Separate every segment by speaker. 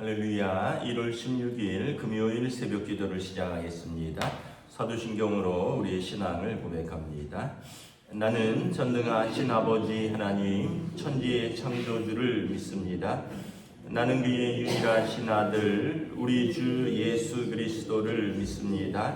Speaker 1: 할렐루야. 1월 16일 금요일 새벽 기도를 시작하겠습니다. 사도신경으로 우리의 신앙을 고백합니다. 나는 전능하신 아버지 하나님 천지의 창조주를 믿습니다. 나는 그의 유일하신 아들 우리 주 예수 그리스도를 믿습니다.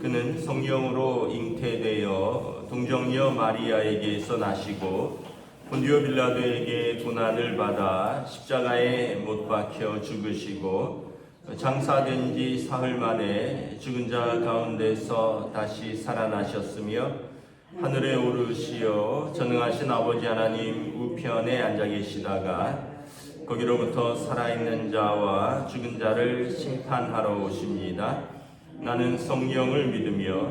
Speaker 1: 그는 성령으로 잉태되어 동정녀 마리아에게서 나시고 본디오 빌라도에게 고난을 받아 십자가에 못 박혀 죽으시고 장사된 지 사흘 만에 죽은 자 가운데서 다시 살아나셨으며 하늘에 오르시어 전능하신 아버지 하나님 우편에 앉아 계시다가 거기로부터 살아있는 자와 죽은 자를 심판하러 오십니다. 나는 성령을 믿으며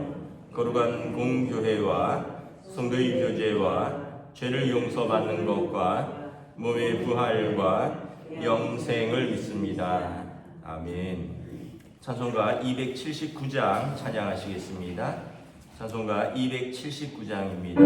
Speaker 1: 거룩한 공교회와 성도의 교제와 죄를 용서받는 것과 몸의 부활과 영생을 믿습니다. 아멘. 찬송가 279장 찬양하시겠습니다. 찬송가 279장입니다.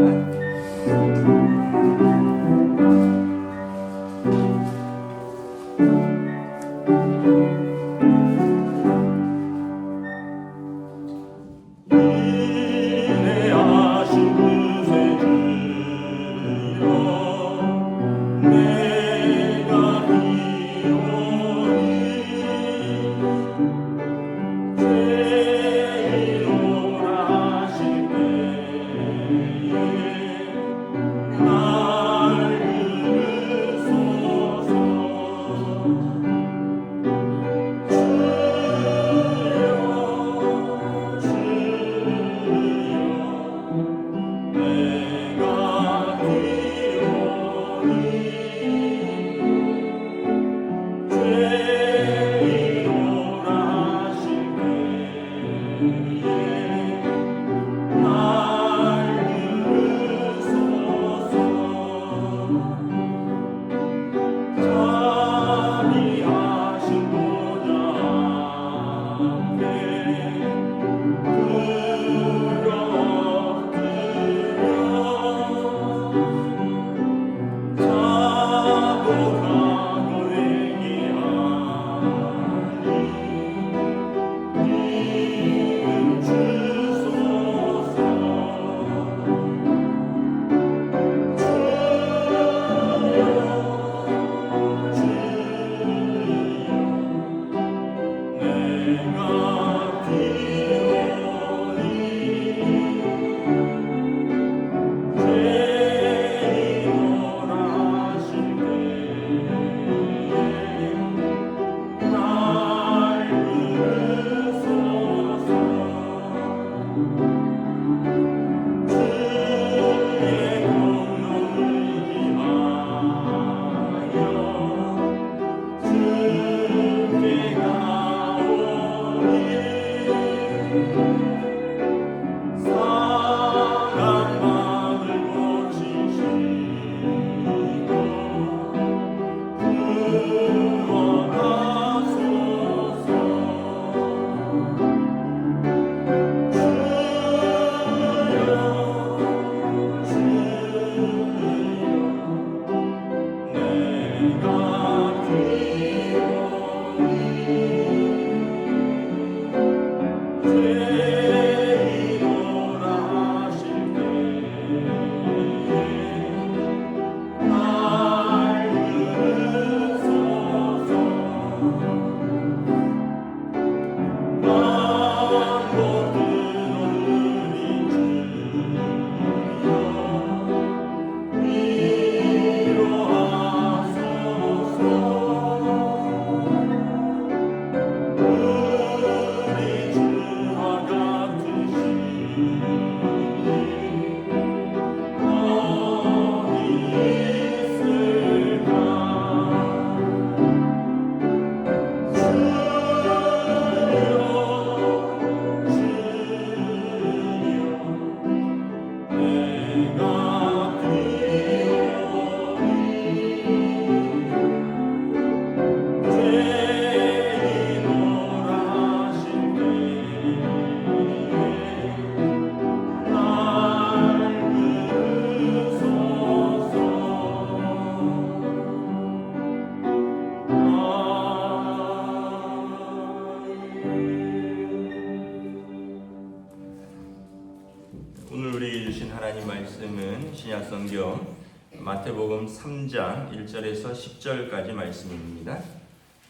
Speaker 1: 신약성경 마태복음 3장 1절에서 10절까지 말씀입니다.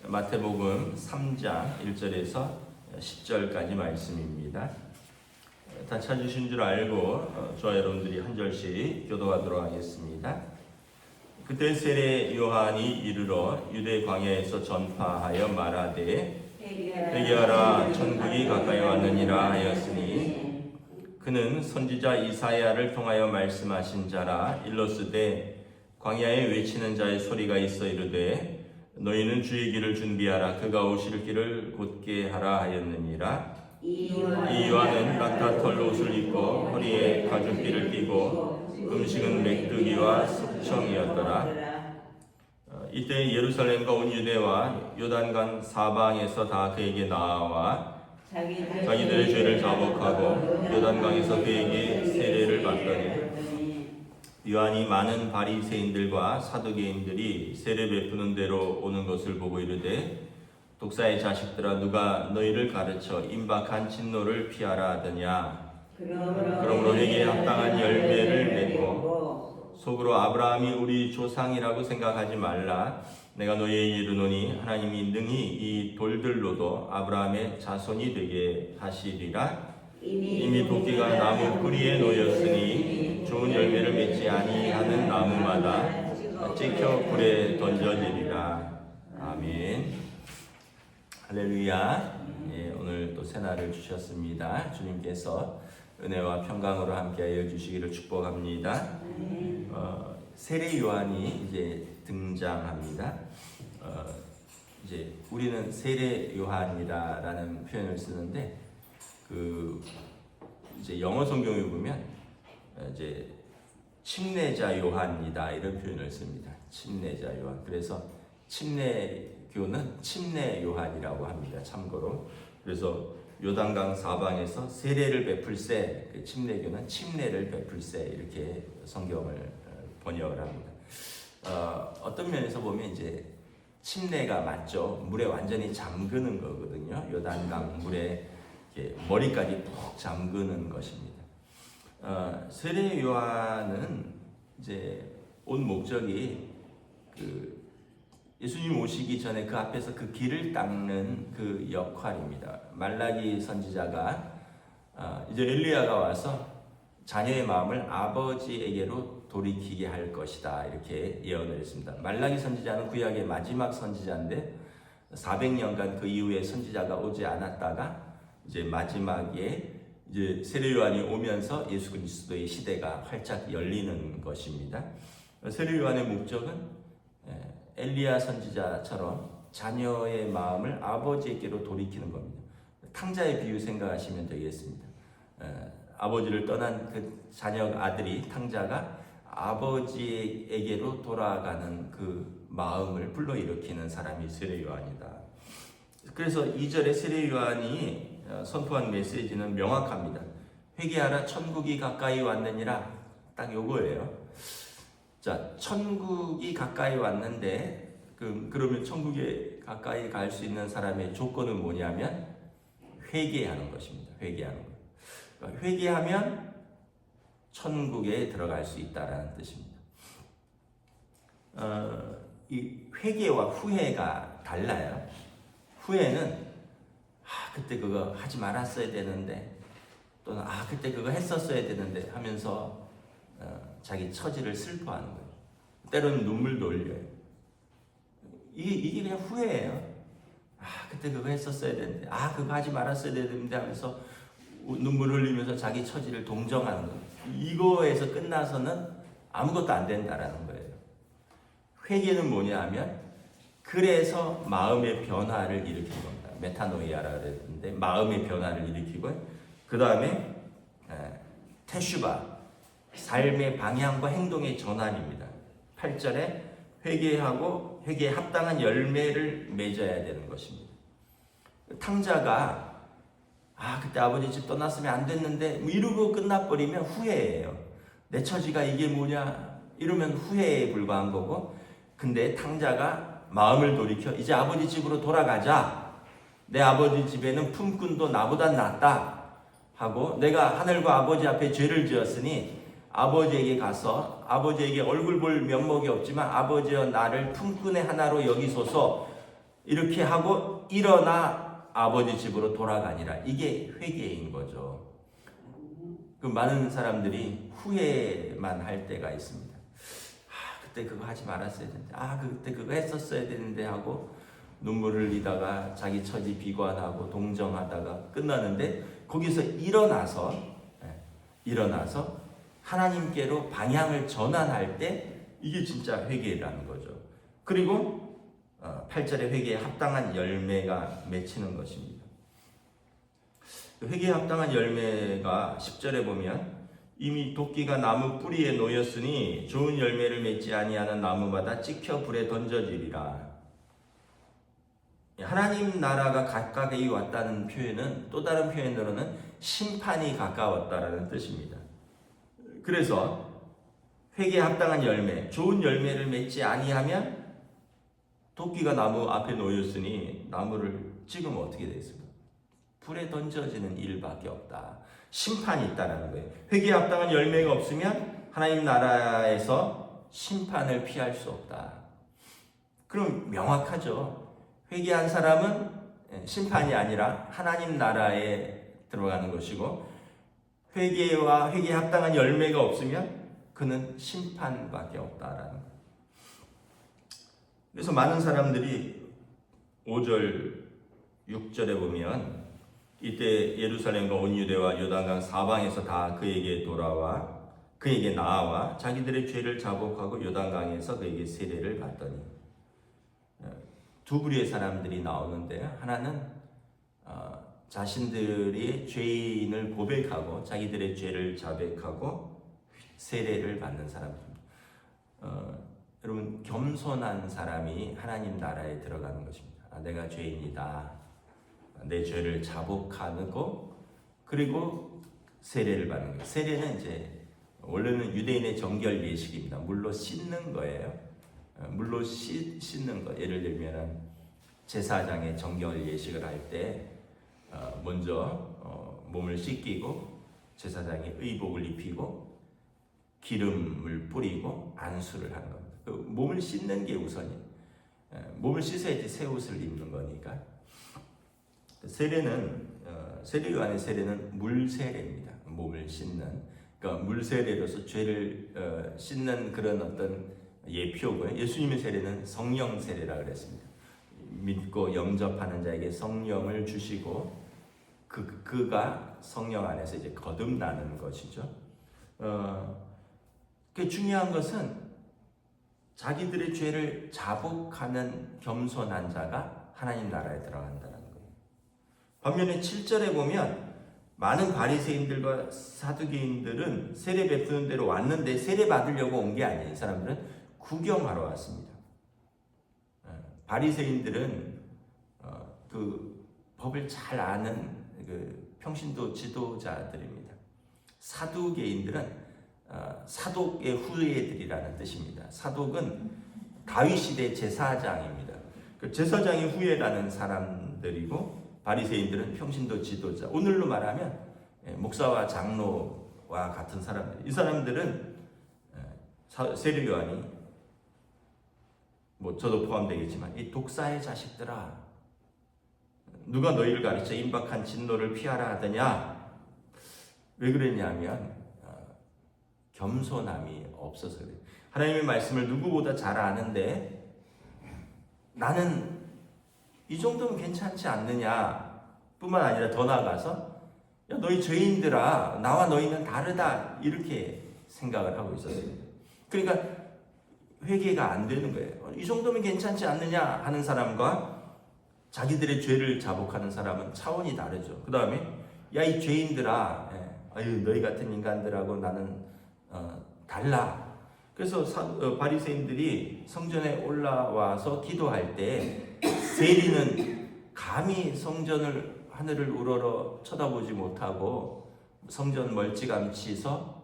Speaker 1: 마태복음 3장 1절에서 10절까지 말씀입니다. 다 찾으신 줄 알고 저와 여러분들이 한 절씩 교도하도록 하겠습니다. 그때 세례 요한이 이르러 유대 광야에서 전파하여 말하되 회개하라 천국이 가까이 왔느니라 하였으니 그는 선지자 이사야를 통하여 말씀하신 자라. 일러스되 광야에 외치는 자의 소리가 있어 이르되 너희는 주의 길을 준비하라 그가 오실 길을 곧게 하라 하였느니라. 이 요한은 낙타털 옷을 입고 허리에 가죽띠를 띠고 음식은 메뚜기와 숙청이었더라. 이때 예루살렘과 온 유대와 요단강 사방에서 다 그에게 나와 자기들의 죄를 자복하고 요단강에서 그에게 세례를 받더니 요한이 많은 바리새인들과 사두개인들이 세례 베푸는 대로 오는 것을 보고 이르되 독사의 자식들아 누가 너희를 가르쳐 임박한 진노를 피하라 하더냐. 그러므로 회개에 합당한 열매를 맺고 속으로 아브라함이 우리 조상이라고 생각하지 말라. 내가 너희에게 이르노니 하나님이 능히 이 돌들로도 아브라함의 자손이 되게 하시리라. 이미 도끼가 나무 뿌리에 놓였으니 좋은 열매를 맺지 아니하는 나무마다 찍혀 불에 던져지리라. 아멘. 할렐루야. 오늘 또 새날을 주셨습니다. 주님께서 은혜와 평강으로 함께하여 주시기를 축복합니다. 세례 요한이 이제 등장합니다. 이제 우리는 세례 요한이라는 표현을 쓰는데 이제 영어 성경에 보면 이제 침례자 요한이다 이런 표현을 씁니다. 침례자 요한. 그래서 침례교는 침례 요한이라고 합니다. 참고로. 그래서 요단강 사방에서 세례를 베풀세, 침례교는 침례를 베풀세 이렇게 성경을 번역을 합니다. 어떤 면에서 보면 이제 침례가 맞죠. 물에 완전히 잠그는 거거든요. 요단강 물에 머리까지 푹 잠그는 것입니다. 세례 요한은 이제 온 목적이 예수님 오시기 전에 그 앞에서 그 길을 닦는 그 역할입니다. 말라기 선지자가 이제 엘리야가 와서 자녀의 마음을 아버지에게로 돌이키게 할 것이다 이렇게 예언을 했습니다. 말라기 선지자는 구약의 마지막 선지자인데 400년간 그 이후에 선지자가 오지 않았다가 이제 마지막에 이제 세례 요한이 오면서 예수 그리스도의 시대가 활짝 열리는 것입니다. 세례 요한의 목적은 엘리야 선지자처럼 자녀의 마음을 아버지에게로 돌이키는 겁니다. 탕자의 비유 생각하시면 되겠습니다. 아버지를 떠난 그 자녀 아들이 탕자가 아버지에게로 돌아가는 그 마음을 불러일으키는 사람이 세례 요한이다. 그래서 2절에 세례 요한이 선포한 메시지는 명확합니다. 회개하라 천국이 가까이 왔느니라. 딱 요거예요. 자, 천국이 가까이 왔는데 그러면 천국에 가까이 갈 수 있는 사람의 조건은 뭐냐면 회개하는 것입니다. 회개하는 것. 그러니까 회개하면 천국에 들어갈 수 있다라는 뜻입니다. 이 회개와 후회가 달라요. 후회는 그때 그거 하지 말았어야 되는데 또는 그때 그거 했었어야 되는데 하면서 자기 처지를 슬퍼하는 거예요. 때로는 눈물도 흘려요. 이게 그냥 후회예요. 그때 그거 했었어야 되는데, 그거 하지 말았어야 되는데 하면서 눈물 흘리면서 자기 처지를 동정하는 거예요. 이거에서 끝나서는 아무것도 안 된다라는 거예요. 회개는 뭐냐 하면 그래서 마음의 변화를 일으키는 겁니다. 메타노이아라 그랬는데 마음의 변화를 일으키고 그 다음에 테슈바 삶의 방향과 행동의 전환입니다. 8절에 회개하고 회개에 합당한 열매를 맺어야 되는 것입니다. 탕자가 그때 아버지 집 떠났으면 안 됐는데 이러고 끝나버리면 후회예요. 내 처지가 이게 뭐냐 이러면 후회에 불과한 거고, 근데 탕자가 마음을 돌이켜 이제 아버지 집으로 돌아가자. 내 아버지 집에는 품꾼도 나보다 낫다 하고 내가 하늘과 아버지 앞에 죄를 지었으니 아버지에게 가서 아버지에게 얼굴 볼 면목이 없지만 아버지여 나를 품꾼의 하나로 여기소서 이렇게 하고 일어나 아버지 집으로 돌아가니라. 이게 회개인 거죠. 그 많은 사람들이 후회만 할 때가 있습니다. 그때 그거 하지 말았어야 되는데, 그때 그거 했었어야 되는데 하고 눈물을 흘리다가 자기 처지 비관하고 동정하다가 끝나는데, 거기서 일어나서 하나님께로 방향을 전환할 때 이게 진짜 회개라는 거죠. 그리고 8절에 회개에 합당한 열매가 맺히는 것입니다. 회개에 합당한 열매가 10절에 보면 이미 도끼가 나무 뿌리에 놓였으니 좋은 열매를 맺지 아니하는 나무마다 찍혀 불에 던져지리라. 하나님 나라가 가까이 왔다는 표현은 또 다른 표현으로는 심판이 가까웠다라는 뜻입니다. 그래서 회개에 합당한 열매, 좋은 열매를 맺지 아니하면 도끼가 나무 앞에 놓였으니 나무를 찍으면 어떻게 되겠습니까? 불에 던져지는 일밖에 없다. 심판이 있다는 거예요. 회개에 합당한 열매가 없으면 하나님 나라에서 심판을 피할 수 없다. 그럼 명확하죠. 회개한 사람은 심판이 아니라 하나님 나라에 들어가는 것이고, 회개와 회개에 합당한 열매가 없으면 그는 심판밖에 없다라는 거예요. 그래서 많은 사람들이 5절, 6절에 보면 이때 예루살렘과 온 유대와 요단강 사방에서 다 그에게 나아와 자기들의 죄를 자복하고 요단강에서 그에게 세례를 받더니, 두 부류의 사람들이 나오는데, 하나는 자신들이 죄인을 고백하고 자기들의 죄를 자백하고 세례를 받는 사람입니다. 여러분, 겸손한 사람이 하나님 나라에 들어가는 것입니다. 내가 죄인이다. 내 죄를 자복하고 그리고 세례를 받는 거예요. 세례는 이제 원래는 유대인의 정결 예식입니다. 물로 씻는 거예요. 물로 씻는 거. 예를 들면 제사장의 정결 예식을 할 때 먼저 몸을 씻기고 제사장이 의복을 입히고 기름을 뿌리고 안수를 하는 겁니다. 몸을 씻는 게 우선이에요. 몸을 씻어야지 새 옷을 입는 거니까. 세례는 세례요한의 세례는 물세례입니다. 몸을 씻는, 그러니까 물세례로서 죄를 씻는 그런 어떤 예표고요. 예수님의 세례는 성령 세례라 그랬습니다. 믿고 영접하는 자에게 성령을 주시고 그가 성령 안에서 이제 거듭나는 것이죠. 그 중요한 것은 자기들의 죄를 자복하는 겸손한 자가 하나님 나라에 들어간다는 거예요. 반면에 7절에 보면 많은 바리새인들과 사두개인들은 세례 베푸는 대로 왔는데 세례 받으려고 온 게 아니에요. 이 사람들은 구경하러 왔습니다. 바리새인들은 그 법을 잘 아는 그 평신도 지도자들입니다. 사두개인들은 사독의 후예들이라는 뜻입니다. 사독은 다윗 시대 제사장입니다. 그 제사장의 후예라는 사람들이고, 바리새인들은 평신도 지도자. 오늘로 말하면 목사와 장로와 같은 사람들. 이 사람들은 세례 요한이 저도 포함되겠지만 이 독사의 자식들아, 누가 너희를 가르쳐 임박한 진노를 피하라 하더냐? 왜 그랬냐면 겸손함이 없어서 그래요. 하나님의 말씀을 누구보다 잘 아는데 나는 이 정도면 괜찮지 않느냐 뿐만 아니라 더 나아가서 야, 너희 죄인들아, 나와 너희는 다르다, 이렇게 생각을 하고 있었어요. 그러니까 회개가 안 되는 거예요. 이 정도면 괜찮지 않느냐 하는 사람과 자기들의 죄를 자복하는 사람은 차원이 다르죠. 그 다음에 야, 이 죄인들아, 너희 같은 인간들하고 나는 달라. 그래서 바리새인들이 성전에 올라와서 기도할 때 세리는 감히 성전을 하늘을 우러러 쳐다보지 못하고 성전 멀찌감치서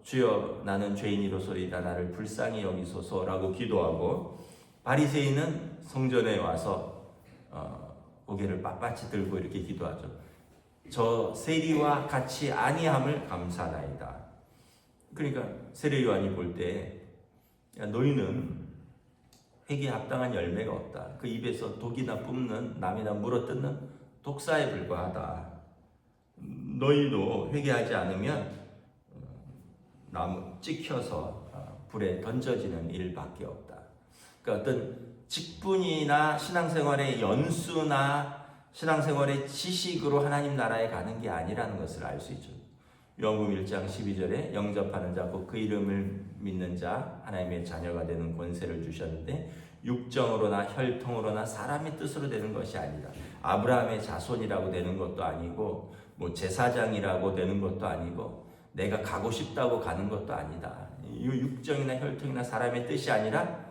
Speaker 1: 주여 나는 죄인이로소이다 나를 불쌍히 여기소서라고 기도하고, 바리새인은 성전에 와서 고개를 빳빳이 들고 이렇게 기도하죠. 저 세리와 같이 아니함을 감사나이다. 그러니까 세례 요한이 볼 때 너희는 회개에 합당한 열매가 없다. 그 입에서 독이나 뿜는 남이나 물어뜯는 독사에 불과하다. 너희도 회개하지 않으면 나무 찍혀서 불에 던져지는 일밖에 없다. 그러니까 어떤 직분이나 신앙생활의 연수나 신앙생활의 지식으로 하나님 나라에 가는 게 아니라는 것을 알 수 있죠. 요한복음 1장 12절에 영접하는 자 곧 그 이름을 믿는 자 하나님의 자녀가 되는 권세를 주셨는데 육정으로나 혈통으로나 사람의 뜻으로 되는 것이 아니다. 아브라함의 자손이라고 되는 것도 아니고 뭐 제사장이라고 되는 것도 아니고 내가 가고 싶다고 가는 것도 아니다. 이 육정이나 혈통이나 사람의 뜻이 아니라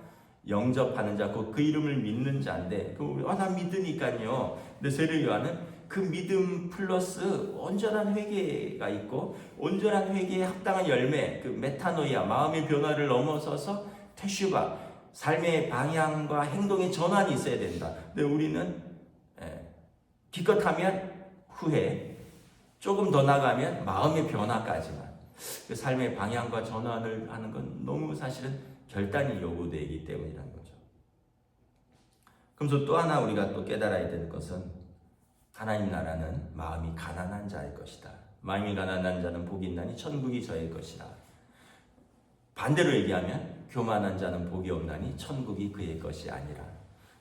Speaker 1: 영접하는 자, 그 이름을 믿는 자인데, 나 믿으니까요. 근데 세례 요한은 그 믿음 플러스 온전한 회개가 있고, 온전한 회개에 합당한 열매, 그 메타노이아, 마음의 변화를 넘어서서 테슈바, 삶의 방향과 행동의 전환이 있어야 된다. 근데 우리는 기껏하면 후회, 조금 더 나가면 마음의 변화까지만. 그 삶의 방향과 전환을 하는 건 너무 사실은 결단이 요구되기 때문이라는 거죠. 그래서 또 하나 우리가 또 깨달아야 될 것은 하나님 나라는 마음이 가난한 자의 것이다. 마음이 가난한 자는 복이 있나니 천국이 저의 것이다. 반대로 얘기하면 교만한 자는 복이 없나니 천국이 그의 것이 아니라.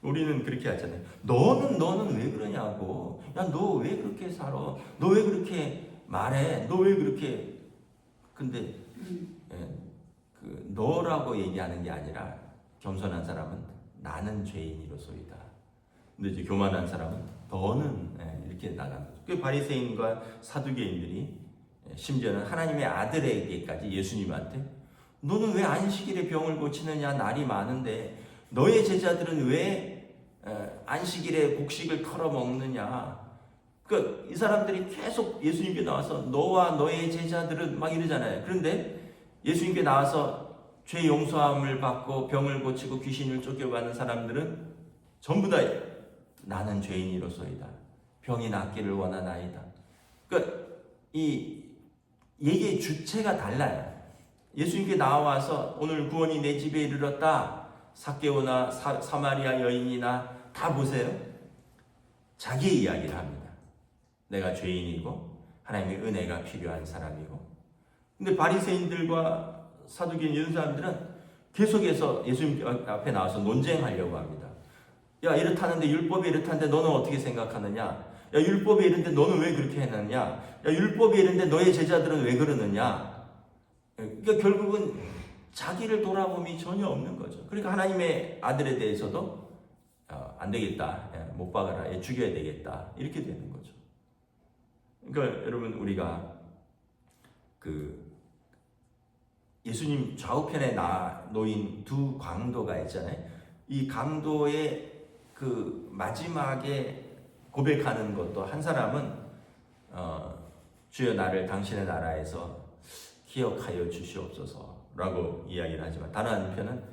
Speaker 1: 우리는 그렇게 하잖아요. 너는 왜 그러냐고. 야, 너 왜 그렇게 살아? 너 왜 그렇게 말해? 너 왜 그렇게. 근데 그 너라고 얘기하는 게 아니라 겸손한 사람은 나는 죄인이로소이다. 근데 이제 교만한 사람은 너는 이렇게 나가는 거죠. 그 바리새인과 사두개인들이 심지어는 하나님의 아들에게까지 예수님한테 너는 왜 안식일에 병을 고치느냐 날이 많은데 너의 제자들은 왜 안식일에 곡식을 털어 먹느냐. 그 이 사람들이 계속 예수님께 나와서 너와 너의 제자들은 막 이러잖아요. 그런데 예수님께 나와서 죄 용서함을 받고 병을 고치고 귀신을 쫓겨가는 사람들은 전부 다 나는 죄인이로소이다. 병이 낫기를 원하나이다. 그러니까 이 얘기의 주체가 달라요. 예수님께 나와서 오늘 구원이 내 집에 이르렀다. 삭개오나 사마리아 여인이나 다 보세요. 자기의 이야기를 합니다. 내가 죄인이고 하나님의 은혜가 필요한 사람이고. 근데 바리새인들과 사두개인 이런 사람들은 계속해서 예수님 앞에 나와서 논쟁하려고 합니다. 야, 이렇다는데 율법이 이렇다는데 너는 어떻게 생각하느냐? 야, 율법이 이런데 너는 왜 그렇게 했느냐? 야, 율법이 이런데 너의 제자들은 왜 그러느냐? 그러니까 결국은 자기를 돌아봄이 전혀 없는 거죠. 그러니까 하나님의 아들에 대해서도 안 되겠다, 못 박아라, 죽여야 되겠다 이렇게 되는 거죠. 그러니까 여러분 우리가 그 예수님 좌우편에 놓인 두 강도가 있잖아요. 이 강도의 그 마지막에 고백하는 것도 한 사람은 주여 나를 당신의 나라에서 기억하여 주시옵소서라고 이야기를 하지만 다른 한편은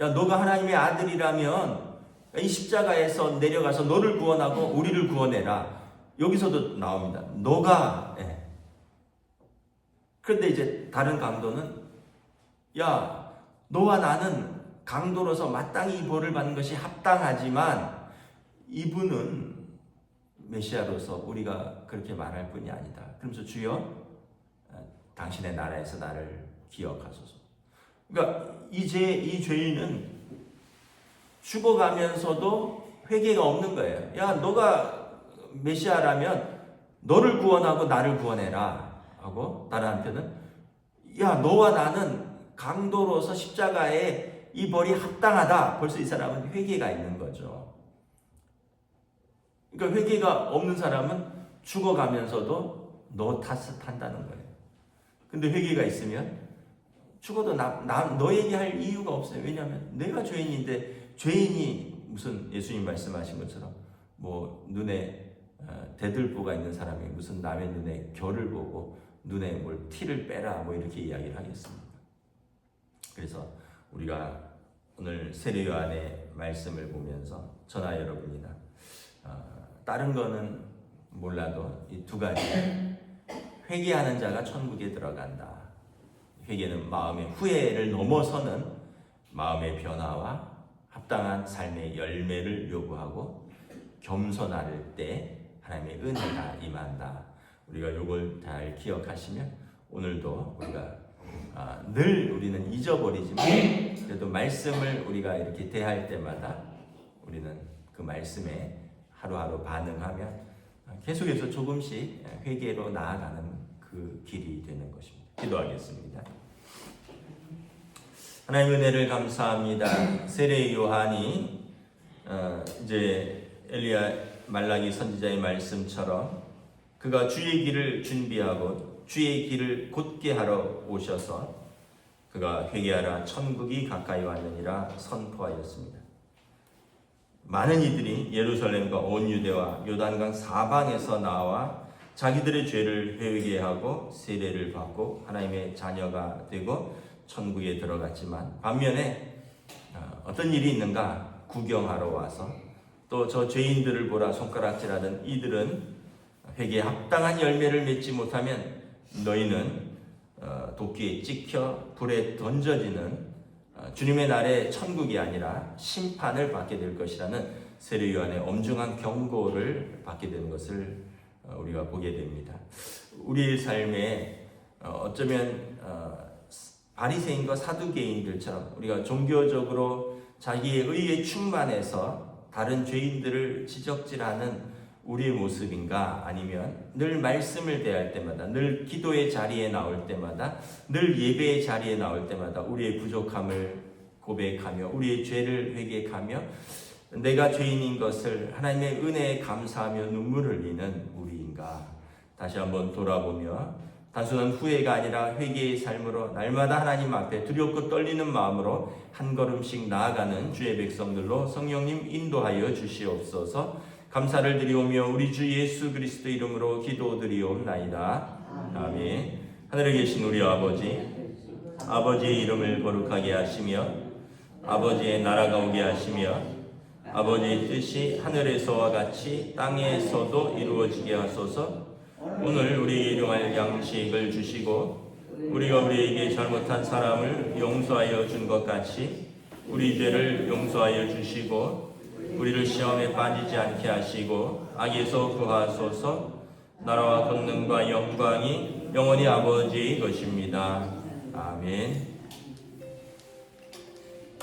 Speaker 1: 야 너가 하나님의 아들이라면 이 십자가에서 내려가서 너를 구원하고 우리를 구원해라. 여기서도 나옵니다. 너가 그런데 이제 다른 강도는 야 너와 나는 강도로서 마땅히 이 벌을 받는 것이 합당하지만 이분은 메시아로서 우리가 그렇게 말할 뿐이 아니다. 그러면서 주여 당신의 나라에서 나를 기억하소서. 그러니까 이 죄인은 죽어가면서도 회개가 없는 거예요. 야 너가 메시아라면 너를 구원하고 나를 구원해라 하고 다른 한편은 야 너와 나는 강도로서 십자가에 이 벌이 합당하다. 벌써 이 사람은 회개가 있는 거죠. 그러니까 회개가 없는 사람은 죽어가면서도 너 탓을 한다는 거예요. 근데 회개가 있으면 죽어도 너 얘기할 이유가 없어요. 왜냐하면 내가 죄인인데 죄인이 무슨 예수님 말씀하신 것처럼 뭐 눈에 대들보가 있는 사람이 무슨 남의 눈에 결을 보고 눈에 뭘 티를 빼라 뭐 이렇게 이야기를 하겠습니다. 그래서 우리가 오늘 세례 요한의 말씀을 보면서 저나 여러분이나 다른 거는 몰라도 이 두 가지 회개하는 자가 천국에 들어간다. 회개는 마음의 후회를 넘어서는 마음의 변화와 합당한 삶의 열매를 요구하고 겸손할 때 하나님의 은혜가 임한다. 우리가 이걸 잘 기억하시면 오늘도 우리가 늘 우리는 잊어버리지만 그래도 말씀을 우리가 이렇게 대할 때마다 우리는 그 말씀에 하루하루 반응하면 계속해서 조금씩 회개로 나아가는 그 길이 되는 것입니다. 기도하겠습니다. 하나님 은혜를 감사합니다. 세례 요한이 이제 엘리야 말라기 선지자의 말씀처럼 그가 주의 길을 준비하고 주의 길을 곧게 하러 오셔서 그가 회개하라 천국이 가까이 왔느니라 선포하였습니다. 많은 이들이 예루살렘과 온 유대와 요단강 사방에서 나와 자기들의 죄를 회개하고 세례를 받고 하나님의 자녀가 되고 천국에 들어갔지만 반면에 어떤 일이 있는가 구경하러 와서 또 저 죄인들을 보라 손가락질하던 이들은 회개에 합당한 열매를 맺지 못하면 너희는 도끼에 찍혀 불에 던져지는 주님의 날에 천국이 아니라 심판을 받게 될 것이라는 세례 요한의 엄중한 경고를 받게 되는 것을 우리가 보게 됩니다. 우리의 삶에 어쩌면 바리새인과 사두개인들처럼 우리가 종교적으로 자기의 의에 충만해서 다른 죄인들을 지적질하는 우리의 모습인가, 아니면 늘 말씀을 대할 때마다, 늘 기도의 자리에 나올 때마다, 늘 예배의 자리에 나올 때마다 우리의 부족함을 고백하며 우리의 죄를 회개하며 내가 죄인인 것을 하나님의 은혜에 감사하며 눈물을 흘리는 우리인가, 다시 한번 돌아보며 단순한 후회가 아니라 회개의 삶으로 날마다 하나님 앞에 두렵고 떨리는 마음으로 한 걸음씩 나아가는 주의 백성들로 성령님 인도하여 주시옵소서. 감사를 드리오며 우리 주 예수 그리스도 이름으로 기도드리옵나이다. 아멘. 하늘에 계신 우리 아버지의 이름을 거룩하게 하시며 아버지의 나라가 오게 하시며 아버지의 뜻이 하늘에서와 같이 땅에서도 이루어지게 하소서. 오늘 우리 일용할 양식을 주시고 우리가 우리에게 잘못한 사람을 용서하여 준 것 같이 우리 죄를 용서하여 주시고 우리를 시험에 빠지지 않게 하시고 악에서 구하소서. 나라와 권능과 영광이 영원히 아버지의 것입니다. 아멘.